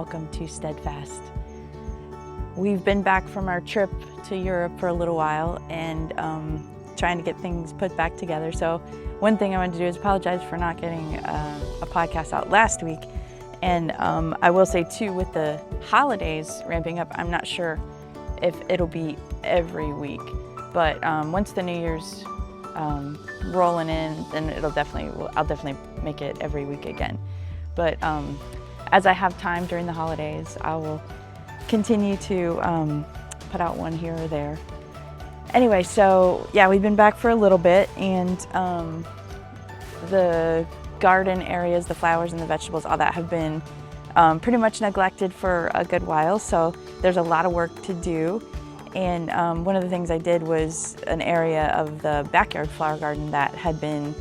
welcome to Steadfast. We've been back from our trip to Europe for a little while and trying to get things put back together. So one thing I wanted to do is apologize for not getting a podcast out last week. And I will say too, with the holidays ramping up, I'm not sure if it'll be every week, but once the New Year's rolling in, then I'll definitely make it every week again. But as I have time during the holidays, I will continue to put out one here or there. Anyway, so yeah, we've been back for a little bit, and the garden areas, the flowers and the vegetables, all that have been pretty much neglected for a good while, so there's a lot of work to do. And one of the things I did was an area of the backyard flower garden that had been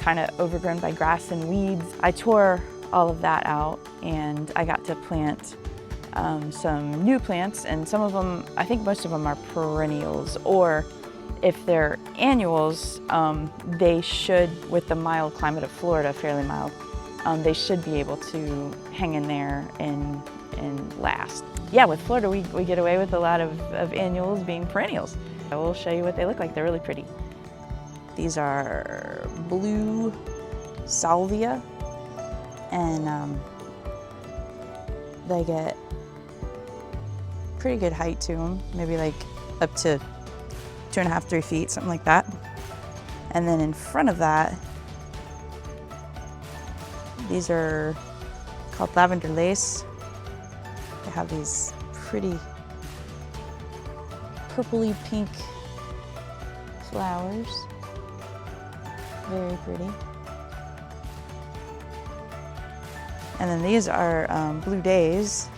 kind of overgrown by grass and weeds. I tore all of that out and I got to plant some new plants, and some of them, I think most of them are perennials, or if they're annuals, they should, with the mild climate of Florida, fairly mild, they should be able to hang in there and last. Yeah, with Florida, we get away with a lot of annuals being perennials. I will show you what they look like. They're really pretty. These are blue salvia, and they get pretty good height to them, maybe like up to 2.5, 3 feet, something like that. And then in front of that, these are called lavender lace. They have these pretty purpley pink flowers. Very pretty. And then these are blue days.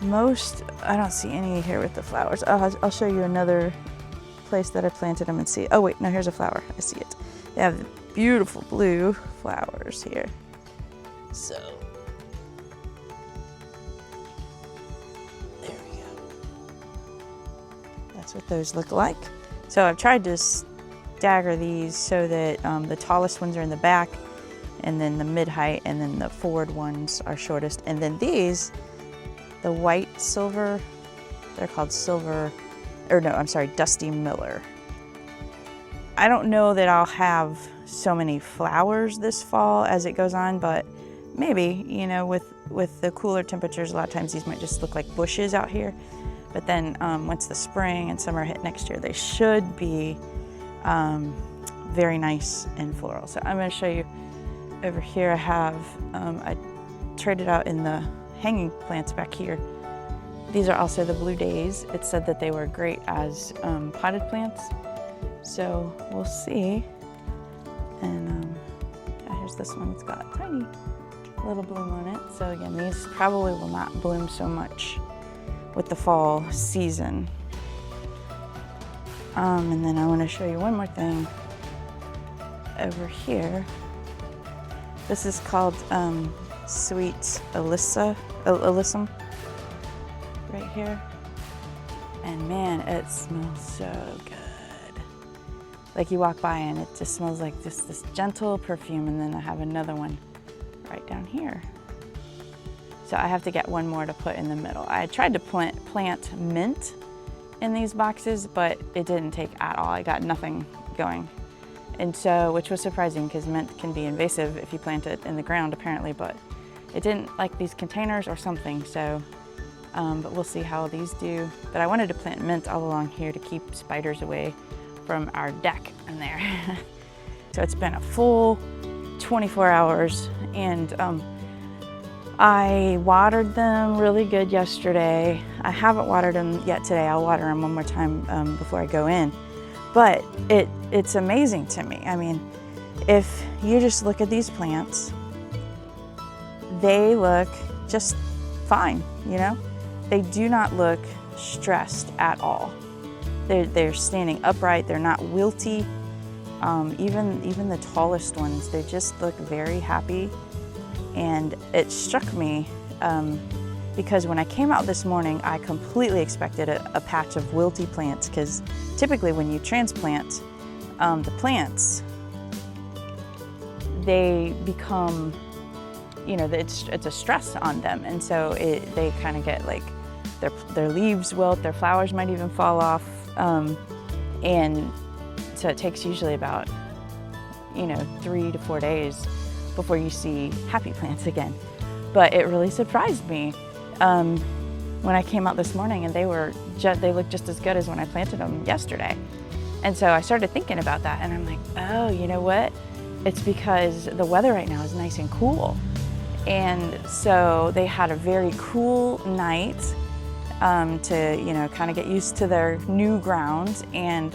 I don't see any here with the flowers. I'll show you another place that I planted them and see. Oh wait, no, here's a flower. I see it. They have beautiful blue flowers here. So, there we go. That's what those look like. So I've tried to stagger these so that the tallest ones are in the back, and then the mid-height, and then the forward ones are shortest. And then these, the white silver, they're called Dusty Miller. I don't know that I'll have so many flowers this fall as it goes on, but maybe, you know, with the cooler temperatures, a lot of times these might just look like bushes out here. But then once the spring and summer hit next year, they should be very nice and floral. So I'm going to show you over here. I have, I traded out in the hanging plants back here. These are also the blue days. It said that they were great as potted plants. So we'll see. And yeah, here's this one. It's got a tiny little bloom on it. So again, these probably will not bloom so much with the fall season. And then I want to show you one more thing over here. This is called Sweet Alyssum right here. And man, it smells so good. Like you walk by and it just smells like just this gentle perfume. And then I have another one right down here. So I have to get one more to put in the middle. I tried to plant mint in these boxes, but it didn't take at all. I got nothing going. And so, which was surprising because mint can be invasive if you plant it in the ground apparently, but it didn't like these containers or something. So, but we'll see how these do. But I wanted to plant mint all along here to keep spiders away from our deck in there. So it's been a full 24 hours, and I watered them really good yesterday. I haven't watered them yet today. I'll water them one more time before I go in. But it's amazing to me. I mean, if you just look at these plants, they look just fine, you know? They do not look stressed at all. They're standing upright, they're not wilty. Even the tallest ones, they just look very happy. And it struck me because when I came out this morning, I completely expected a patch of wilty plants, because typically when you transplant the plants, they become it's a stress on them, and so they kind of get like their leaves wilt, their flowers might even fall off, and so it takes usually about 3 to 4 days before you see happy plants again. But it really surprised me when I came out this morning, and they looked just as good as when I planted them yesterday. And so I started thinking about that, and I'm like, oh, you know what? It's because the weather right now is nice and cool. And so they had a very cool night to kind of get used to their new ground. And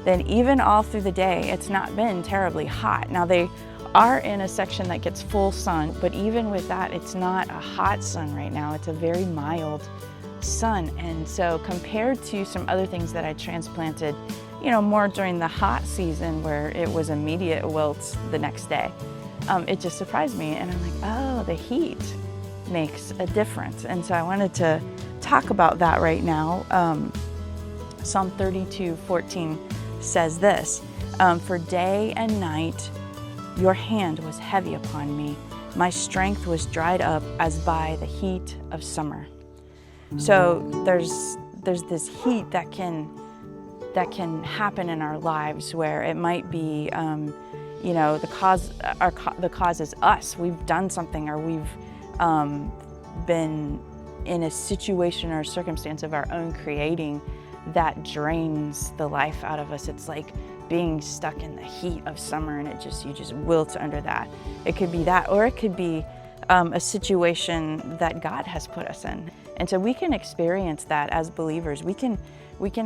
then even all through the day, it's not been terribly hot. Now they are in a section that gets full sun, but even with that, it's not a hot sun right now. It's a very mild sun. And so compared to some other things that I transplanted, more during the hot season where it was immediate wilts the next day, it just surprised me. And I'm like, oh, the heat makes a difference. And so I wanted to talk about that right now. Psalm 32:14 says this, for day and night, your hand was heavy upon me. My strength was dried up as by the heat of summer. So there's this heat that can happen in our lives where it might be, the cause is us. We've done something, or we've been in a situation or circumstance of our own creating that drains the life out of us. It's like being stuck in the heat of summer, and you just wilt under that. It could be that, or it could be a situation that God has put us in. And so we can experience that as believers. We can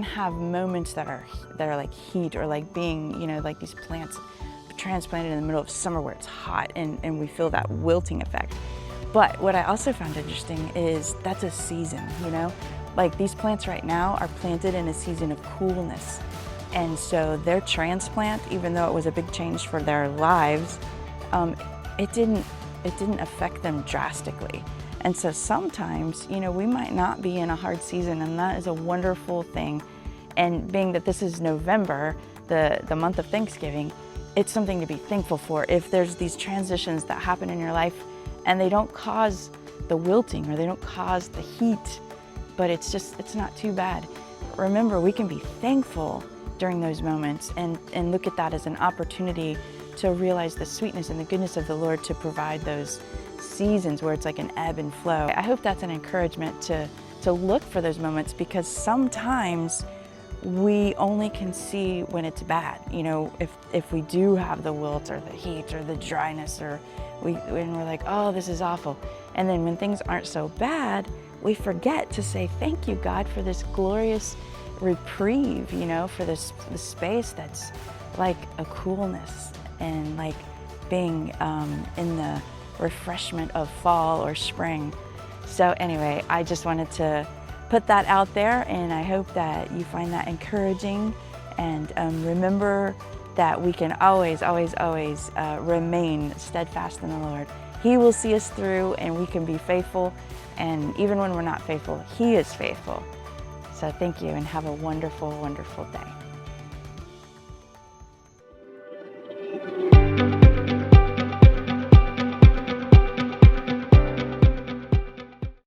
have moments that are like heat, or like being, like these plants transplanted in the middle of summer where it's hot, and we feel that wilting effect. But what I also found interesting is that's a season, like these plants right now are planted in a season of coolness. And so their transplant, even though it was a big change for their lives, it didn't affect them drastically. And so sometimes, we might not be in a hard season, and that is a wonderful thing. And being that this is November, the month of Thanksgiving, it's something to be thankful for. If there's these transitions that happen in your life and they don't cause the wilting, or they don't cause the heat, but it's not too bad. Remember, we can be thankful during those moments and look at that as an opportunity to realize the sweetness and the goodness of the Lord to provide those seasons where it's like an ebb and flow. I hope that's an encouragement to look for those moments, because sometimes we only can see when it's bad. If we do have the wilt or the heat or the dryness, or when we're like, oh, this is awful. And then when things aren't so bad, we forget to say, thank you, God, for this glorious reprieve, for this space that's like a coolness, and like being in the refreshment of fall or spring. So anyway, I just wanted to put that out there, and I hope that you find that encouraging. And remember that we can always remain steadfast in the Lord. He will see us through, and we can be faithful. And even when we're not faithful, He is faithful. So thank you, and have a wonderful, wonderful day.